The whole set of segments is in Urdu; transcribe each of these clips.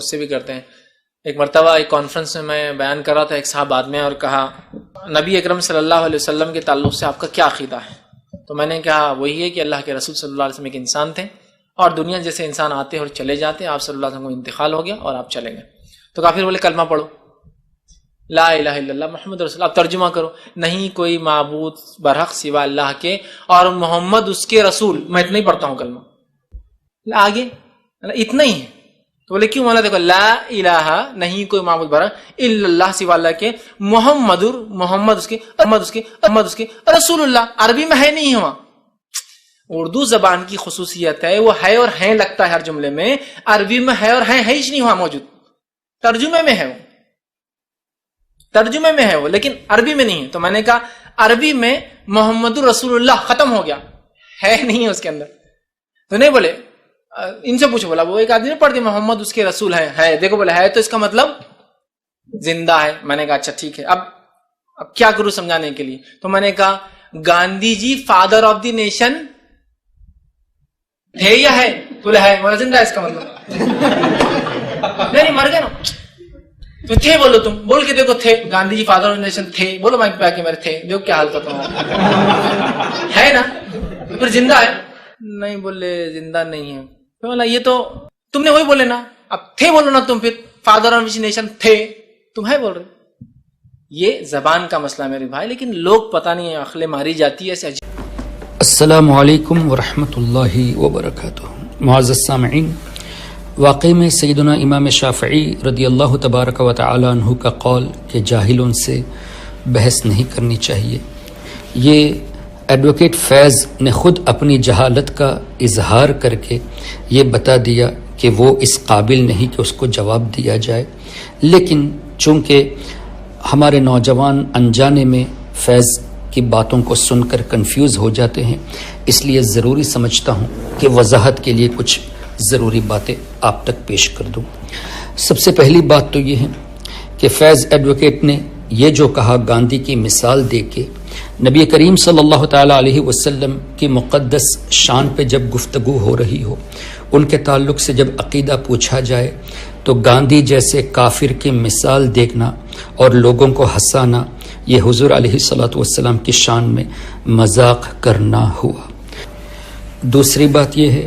اس سے بھی کرتے ہیں. ایک مرتبہ ایک کانفرنس میں میں بیان کر رہا تھا، ایک صاحب آدمی اور کہا نبی اکرم صلی اللہ علیہ وسلم کے تعلق سے آپ کا کیا عقیدہ ہے؟ تو میں نے کہا وہی ہے کہ اللہ کے رسول صلی اللہ علیہ وسلم ایک انسان تھے اور دنیا جیسے انسان آتے اور چلے جاتے، آپ صلی اللہ علیہ وسلم کو انتقال ہو گیا اور آپ چلے گئے. تو کافر بولے کلمہ پڑھو، لا الہ الا اللہ محمد رسول. آپ ترجمہ کرو، نہیں کوئی معبود برحق سوا اللہ کے اور محمد اس کے رسول. میں اتنا ہی پڑھتا ہوں کلمہ، آگے اتنا ہی ہے. تو بولے کیوں؟ مولا دیکھو، لا الہ نہیں کوئی معبود برحق الا اللہ سوا اللہ کے، محمد اس کے رسول اللہ. عربی میں ہے نہیں ہوا. اردو زبان کی خصوصیت ہے وہ ہے اور ہیں لگتا ہے ہر جملے میں، عربی میں ہے اور ہیں ہی نہیں ہوا موجود. ترجمے میں ہے وہ لیکن عربی میں نہیں ہے. تو میں نے کہا عربی میں محمد رسول اللہ ختم ہو گیا، ہے نہیں ہے اس کے اندر. تو نہیں بولے ان سے پوچھو، بولا وہ ایک آدمی نے پڑھ دی محمد اس کے رسول ہے، دیکھو بولے ہے تو اس کا مطلب زندہ ہے. میں نے کہا اچھا ٹھیک ہے، اب کیا کروں سمجھانے کے لیے؟ تو میں نے کہا گاندھی جی فادر آف دی نیشن تھے یا ہے؟ بولے ہے. بولا زندہ ہے اس کا مطلب نہیں مر گئے نا. تو تھے بولو، تم بول کے دیکھو تھے، گاندھی جی فادر آف دی نیشن تھے، بولو مائک پہ آ کے میرے تھے، دیکھو کیا حال کرتا ہوں. ہے نا؟ پھر زندہ ہے؟ نہیں بولے زندہ نہیں ہے. بولا یہ تو تم نے وہی بولے نا، اب تھے بولو نا تم، پھر فادر آف دی نیشن تھے، تم ہے بول رہے. یہ زبان کا مسئلہ میرے بھائی، لیکن لوگ پتہ نہیں عقلیں ماری جاتی ہے ایسے. السلام علیکم ورحمۃ اللہ وبرکاتہ. معزز سامعین، واقعی میں سیدنا امام شافعی رضی اللہ تبارک و تعالی عنہ کا قول کہ جاہلوں سے بحث نہیں کرنی چاہیے، یہ ایڈوکیٹ فیض نے خود اپنی جہالت کا اظہار کر کے یہ بتا دیا کہ وہ اس قابل نہیں کہ اس کو جواب دیا جائے. لیکن چونکہ ہمارے نوجوان انجانے میں فیض کی باتوں کو سن کر کنفیوز ہو جاتے ہیں، اس لیے ضروری سمجھتا ہوں کہ وضاحت کے لیے کچھ ضروری باتیں آپ تک پیش کر دوں. سب سے پہلی بات تو یہ ہے کہ فیض ایڈوکیٹ نے یہ جو کہا گاندھی کی مثال دے کے، نبی کریم صلی اللہ تعالی علیہ وسلم کی مقدس شان پہ جب گفتگو ہو رہی ہو، ان کے تعلق سے جب عقیدہ پوچھا جائے تو گاندھی جیسے کافر کی مثال دیکھنا اور لوگوں کو ہنسانا، یہ حضور علیہ الصلوۃ والسلام کی شان میں مذاق کرنا ہوا. دوسری بات یہ ہے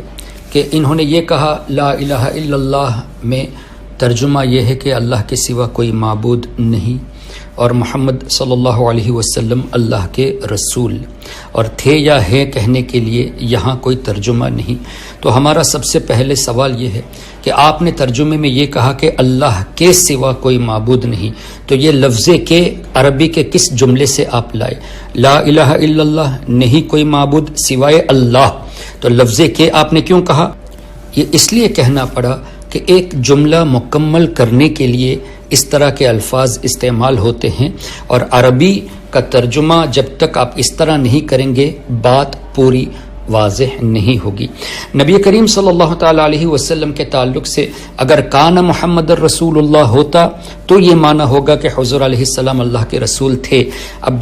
کہ انہوں نے یہ کہا لا الہ الا اللہ میں ترجمہ یہ ہے کہ اللہ کے سوا کوئی معبود نہیں اور محمد صلی اللہ علیہ وسلم اللہ کے رسول، اور تھے یا ہے کہنے کے لیے یہاں کوئی ترجمہ نہیں. تو ہمارا سب سے پہلے سوال یہ ہے کہ آپ نے ترجمے میں یہ کہا کہ اللہ کے سوا کوئی معبود نہیں، تو یہ لفظ کے عربی کے کس جملے سے آپ لائے؟ لا الہ الا اللہ نہیں کوئی معبود سوائے اللہ، تو لفظ کے آپ نے کیوں کہا؟ یہ اس لیے کہنا پڑا کہ ایک جملہ مکمل کرنے کے لیے اس طرح کے الفاظ استعمال ہوتے ہیں، اور عربی کا ترجمہ جب تک آپ اس طرح نہیں کریں گے بات پوری واضح نہیں ہوگی. نبی کریم صلی اللہ تعالی علیہ وسلم کے تعلق سے اگر کان محمد الرسول اللہ ہوتا تو یہ معنی ہوگا کہ حضور علیہ السلام اللہ کے رسول تھے. اب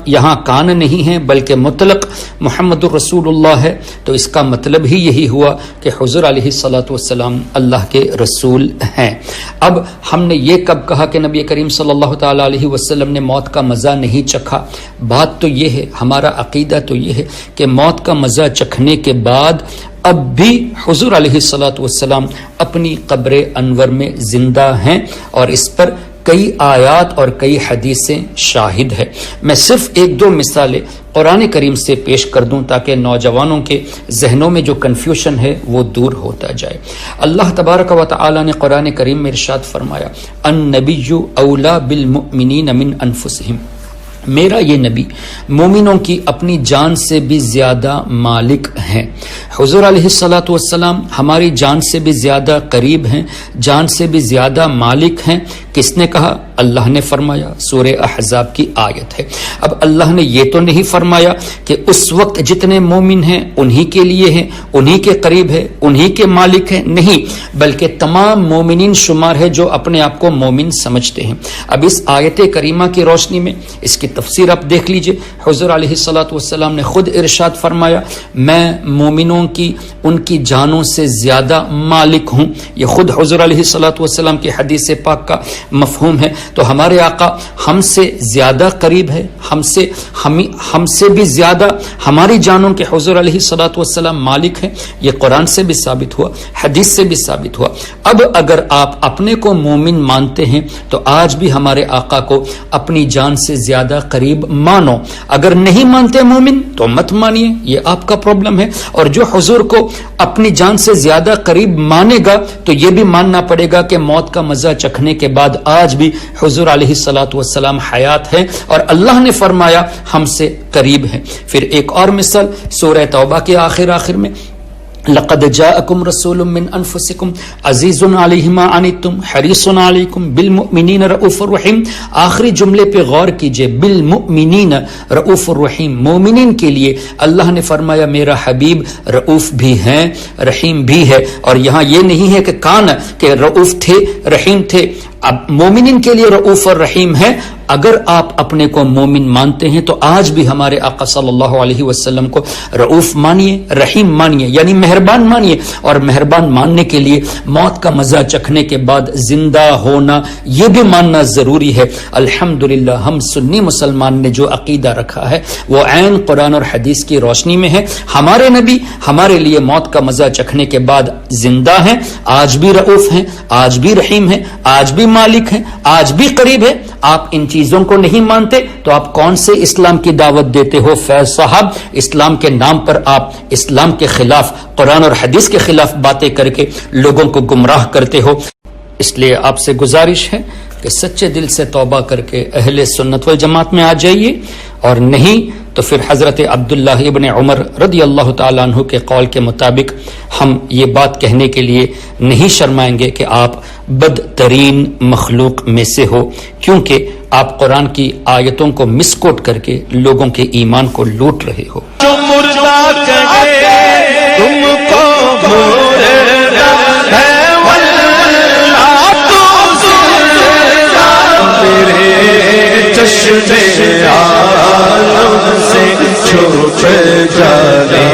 یہاں کان نہیں ہے بلکہ مطلق محمد الرسول اللہ ہے، تو اس کا مطلب ہی یہی ہوا کہ حضور علیہ الصلوۃ والسلام اللہ کے رسول ہیں. اب ہم نے یہ کب کہا کہ نبی کریم صلی اللہ تعالی علیہ وسلم نے موت کا مزہ نہیں چکھا؟ بات تو یہ ہے، ہمارا عقیدہ تو یہ ہے کہ موت کا مزہ چکھنے کے بعد اب بھی حضور علیہ الصلوۃ والسلام اپنی قبر انور میں زندہ ہیں، اور اس پر کئی آیات اور کئی حدیثیں شاہد ہے. میں صرف ایک دو مثالیں قرآن کریم سے پیش کر دوں تاکہ نوجوانوں کے ذہنوں میں جو کنفیوژن ہے وہ دور ہوتا جائے. اللہ تبارک و تعالی نے قرآن کریم میں ارشاد فرمایا النبی اولا بالمؤمنین من انفسہم، میرا یہ نبی مومنوں کی اپنی جان سے بھی زیادہ مالک ہیں. حضور علیہ الصلوۃ والسلام ہماری جان سے بھی زیادہ قریب ہیں، جان سے بھی زیادہ مالک ہیں. کس نے کہا؟ اللہ نے فرمایا، سورہ احزاب کی آیت ہے۔ اب اللہ نے یہ تو نہیں فرمایا کہ اس وقت جتنے مومن ہیں انہی کے لیے ہیں، انہی کے قریب ہے، انہی کے مالک ہیں، نہیں، بلکہ تمام مومنین شمار ہے جو اپنے آپ کو مومن سمجھتے ہیں۔ اب اس آیت کریمہ کی روشنی میں اس کی تفسیر آپ دیکھ لیجئے۔ حضور علیہ الصلوۃ والسلام نے خود ارشاد فرمایا، میں مومنوں کی ان کی جانوں سے زیادہ مالک ہوں۔ یہ خود حضور علیہ الصلوۃ والسلام کی حدیث پاک کا مفہوم ہے۔ تو ہمارے آقا ہم سے زیادہ قریب ہے، ہم سے بھی زیادہ ہماری جانوں کے حضور علیہ الصلوۃ والسلام مالک ہیں۔ یہ قرآن سے بھی ثابت ہوا، حدیث سے بھی ثابت ہوا۔ اب اگر آپ اپنے کو مومن مانتے ہیں تو آج بھی ہمارے آقا کو اپنی جان سے زیادہ قریب مانو۔ اگر نہیں مانتے مومن تو مت مانیے، یہ آپ کا پرابلم ہے۔ اور جو حضور کو اپنی جان سے زیادہ قریب مانے گا تو یہ بھی ماننا پڑے گا کہ موت کا مزہ چکھنے کے بعد آج بھی حضور علیہ الصلوۃ والسلام حیات ہے اور اللہ نے فرمایا ہم سے قریب ہے۔ پھر ایک اور مثال سورہ توبہ کے آخر میں، لقد جاءکم رسول من انفسکم عزیز علیہ ما عنتم حریص علیکم بالمؤمنین رؤوف الرحیم۔ آخری جملے پہ غور کیجئے، بالمؤمنین رؤوف الرحیم، مومنین کے لیے اللہ نے فرمایا میرا حبیب رؤوف بھی ہیں، رحیم بھی ہے۔ اور یہاں یہ نہیں ہے کہ کان کہ رؤوف تھے، رحیم تھے، اب مومنین کے لیے رؤوف اور رحیم ہے۔ اگر آپ اپنے کو مومن مانتے ہیں تو آج بھی ہمارے آقا صلی اللہ علیہ وسلم کو رؤوف مانیے، رحیم مانیے، یعنی مہربان مانیے۔ اور مہربان ماننے کے لیے موت کا مزہ چکھنے کے بعد زندہ ہونا یہ بھی ماننا ضروری ہے۔ الحمدللہ ہم سنی مسلمان نے جو عقیدہ رکھا ہے وہ عین قرآن اور حدیث کی روشنی میں ہے۔ ہمارے نبی ہمارے لیے موت کا مزہ چکھنے کے بعد زندہ ہیں، آج بھی رؤوف ہیں، آج بھی رحیم ہیں، آج بھی مالک ہیں، آج بھی قریب ہے۔ آپ ان چیزوں کو نہیں مانتے تو آپ کون سے اسلام کی دعوت دیتے ہو فیض صاحب؟ اسلام کے نام پر آپ اسلام کے خلاف، قرآن اور حدیث کے خلاف باتیں کر کے لوگوں کو گمراہ کرتے ہو۔ اس لیے آپ سے گزارش ہے کہ سچے دل سے توبہ کر کے اہل سنت والجماعت میں آ جائیے، اور نہیں تو پھر حضرت عبداللہ ابن عمر رضی اللہ تعالیٰ عنہ کے قول کے مطابق ہم یہ بات کہنے کے لیے نہیں شرمائیں گے کہ آپ بدترین مخلوق میں سے ہو، کیونکہ آپ قرآن کی آیتوں کو مس کوٹ کر کے لوگوں کے ایمان کو لوٹ رہے ہو۔ جو مردہ کہے تم کو مردہ ہے واللہ تو زندہ، تیرے چشم عالم سے چھپ جانے